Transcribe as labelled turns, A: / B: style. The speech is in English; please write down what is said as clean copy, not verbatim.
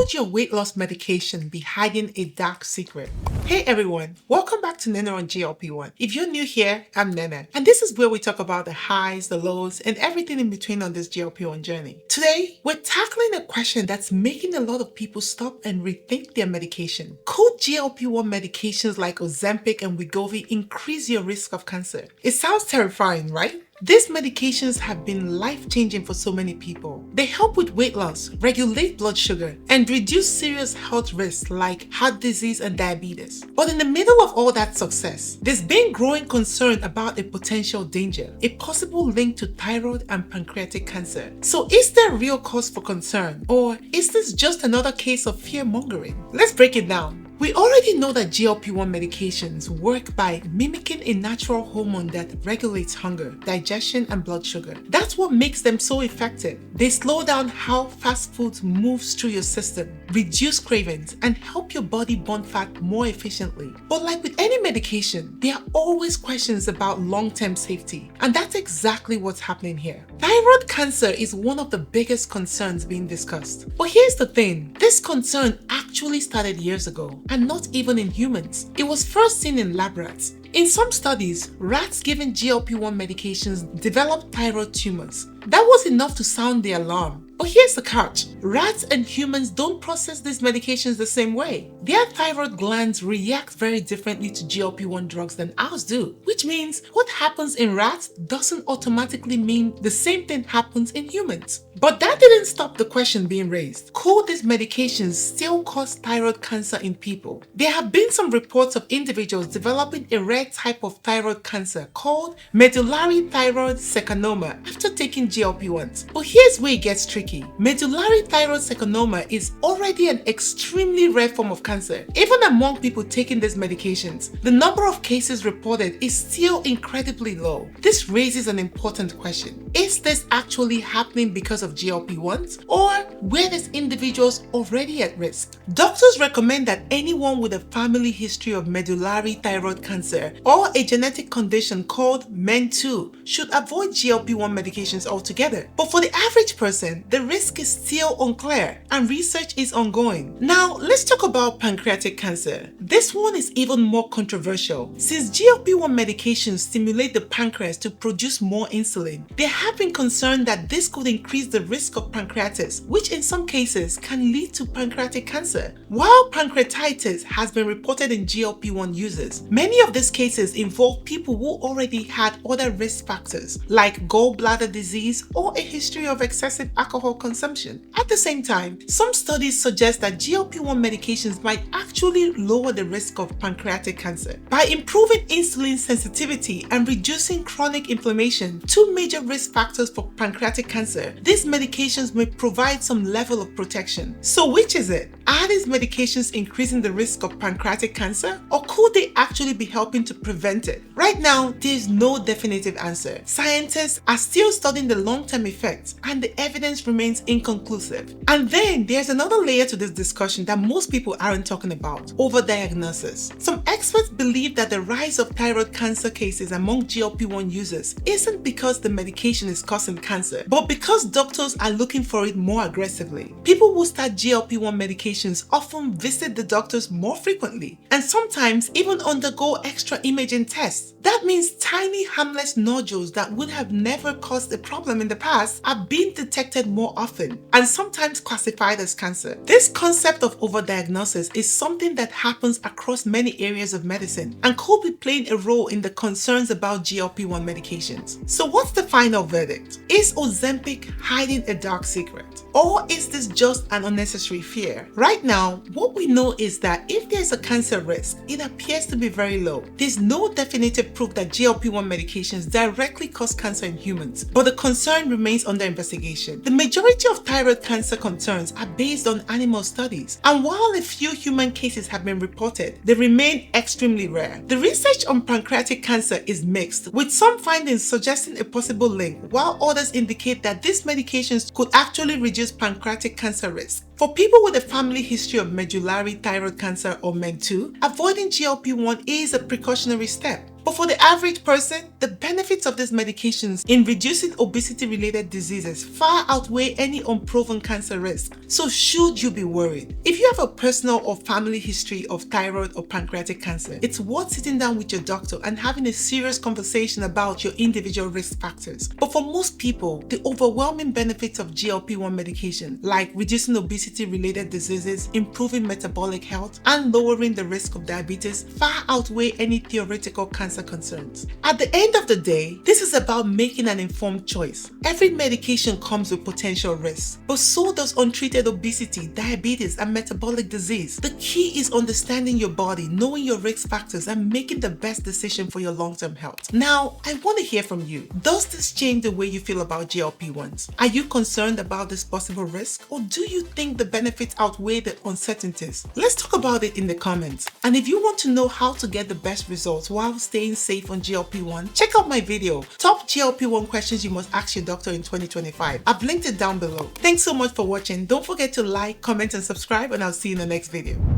A: Could your weight loss medication be hiding a dark secret? Hey everyone, welcome back to Nene on GLP1. If you're new here, I'm Nene, and this is where we talk about the highs, the lows, and everything in between on this GLP1 journey. Today, we're tackling a question that's making a lot of people stop and rethink their medication. Could GLP1 medications like Ozempic and Wegovy increase your risk of cancer? It sounds terrifying, right? These medications have been life-changing for so many people. They help with weight loss, regulate blood sugar, and reduce serious health risks like heart disease and diabetes. But in the middle of all that success, there's been growing concern about a potential danger, a possible link to thyroid and pancreatic cancer. So is there a real cause for concern, or is this just another case of fear-mongering? Let's break it down. We already know that GLP-1 medications work by mimicking a natural hormone that regulates hunger, digestion, and blood sugar. That's what makes them so effective. They slow down how fast food moves through your system, reduce cravings, and help your body burn fat more efficiently. But like with any medication, there are always questions about long-term safety, and that's exactly what's happening here. Thyroid cancer is one of the biggest concerns being discussed. But here's the thing, this concern actually started years ago, and not even in humans. It was first seen in lab rats. In some studies, rats given GLP-1 medications developed thyroid tumors. That was enough to sound the alarm. But here's the catch. Rats and humans don't process these medications the same way. Their thyroid glands react very differently to GLP-1 drugs than ours do, which means what happens in rats doesn't automatically mean the same thing happens in humans. But that didn't stop the question being raised. Could these medications still cause thyroid cancer in people? There have been some reports of individuals developing a rare type of thyroid cancer called medullary thyroid carcinoma after taking GLP-1s. But here's where it gets tricky. Medullary thyroid carcinoma is already an extremely rare form of cancer. Even among people taking these medications, the number of cases reported is still incredibly low. This raises an important question. Is this actually happening because of GLP-1s, or were these individuals already at risk? Doctors recommend that anyone with a family history of medullary thyroid cancer or a genetic condition called MEN2 should avoid GLP-1 medications altogether. But for the average person, the risk is still unclear and research is ongoing. Now, let's talk about pancreatic cancer. This one is even more controversial. Since GLP-1 medications stimulate the pancreas to produce more insulin, there have been concerns that this could increase the risk of pancreatitis, which in some cases can lead to pancreatic cancer. While pancreatitis has been reported in GLP-1 users, many of these cases involve people who already had other risk factors like gallbladder disease or a history of excessive alcohol consumption. At the same time, some studies suggest that GLP-1 medications might actually lower the risk of pancreatic cancer. By improving insulin sensitivity and reducing chronic inflammation, two major risk factors for pancreatic cancer, these medications may provide some level of protection. So which is it? Are these medications increasing the risk of pancreatic cancer, or could they actually be helping to prevent it? Right now, there is no definitive answer. Scientists are still studying the long-term effects, and the evidence remains inconclusive. And then there's another layer to this discussion that most people aren't talking about: overdiagnosis. Some experts believe that the rise of thyroid cancer cases among GLP-1 users isn't because the medication is causing cancer, but because doctors are looking for it more aggressively. People who start GLP-1 medications often visit the doctors more frequently and sometimes even undergo extra imaging tests. That means tiny harmless nodules that would have never caused a problem in the past are being detected more often and sometimes classified as cancer. This concept of overdiagnosis is something that happens across many areas of medicine and could be playing a role in the concerns about GLP-1 medications. So what's the final verdict? Is Ozempic hiding a dark secret? Or is this just an unnecessary fear? Right now, what we know is that if there's a cancer risk, it appears to be very low. There's no definitive proof that GLP-1 medications directly cause cancer in humans, but the concern remains under investigation. The majority of thyroid cancer concerns are based on animal studies, and while a few human cases have been reported, they remain extremely rare. The research on pancreatic cancer is mixed, with some findings suggesting a possible link, while others indicate that these medications could actually reduce pancreatic cancer risk. For people with a family history of medullary thyroid cancer or MEN2, avoiding GLP-1 is a precautionary step. But for the average person, the benefits of these medications in reducing obesity-related diseases far outweigh any unproven cancer risk. So should you be worried? If you have a personal or family history of thyroid or pancreatic cancer, it's worth sitting down with your doctor and having a serious conversation about your individual risk factors. But for most people, the overwhelming benefits of GLP-1 medication, like reducing obesity-related diseases, improving metabolic health, and lowering the risk of diabetes, far outweigh any theoretical cancer concerns. At the end of the day, this is about making an informed choice. Every medication comes with potential risks, but so does untreated obesity, diabetes, and metabolic disease. The key is understanding your body, knowing your risk factors, and making the best decision for your long-term health. Now, I want to hear from you. Does this change the way you feel about GLP-1s? Are you concerned about this possible risk, or do you think the benefits outweigh the uncertainties? Let's talk about it in the comments. And if you want to know how to get the best results while staying safe on GLP-1, check out my video, Top GLP-1 Questions You Must Ask Your Doctor in 2025. I've linked it down below. Thanks so much for watching. Don't forget to like, comment, and subscribe, and I'll see you in the next video.